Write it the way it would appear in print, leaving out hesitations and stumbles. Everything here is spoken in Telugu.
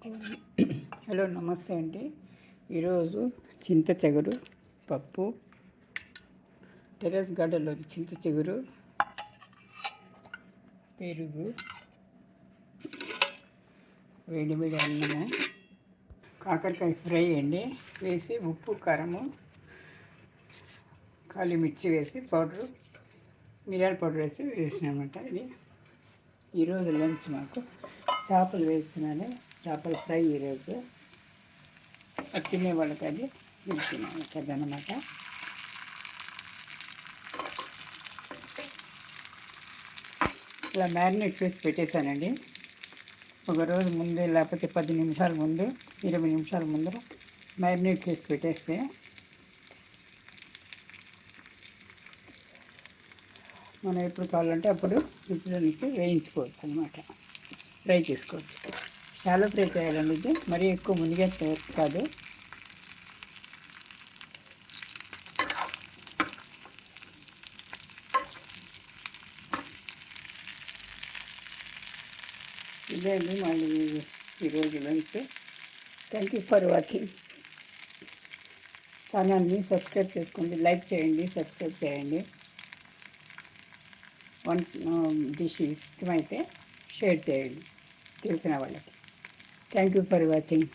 హలో నమస్తే అండి. ఈరోజు చింత చిగురు పప్పు, టెర్రస్ గార్డెన్లో చింత చిగురు, పెరుగు, వేడివేడి అన్నము, కాకరకాయ ఫ్రై అండి వేసి ఉప్పు కారము కాలి మిర్చి వేసి పౌడరు మిరియాల పౌడర్ వేసినామన్నమాట. ఇది ఈరోజు లంచ్ మాకు చేపలు వేస్తున్నాను. చేపల ఫ్రై ఈరోజు తినే వాళ్ళకి అది పిలిచినాను కదనమాట. ఇలా మ్యారినేట్ చేసి పెట్టేశానండి. ఒకరోజు ముందు లేకపోతే 10 నిమిషాల ముందు 20 నిమిషాల ముందు మ్యారినేట్ చేసి పెట్టేస్తే మనం ఎప్పుడు కావాలంటే అప్పుడు ఫ్రిడ్జ్లోనికి వేయించుకోవచ్చు అనమాట. ఫ్రై చేసుకోవచ్చు. చాలా ఫ్రై చేయాలండి. ఇది మరీ ఎక్కువ మునిగే కాదు. ఇదే అండి మళ్ళీ ఈరోజు lunch. Thank you for watching. ఛానల్ని సబ్స్క్రైబ్ చేసుకోండి, లైక్ చేయండి, సబ్స్క్రైబ్ చేయండి. డిష్ ఇష్టమైతే షేర్ చేయండి తెలిసిన వాళ్ళకి. Thank you for watching.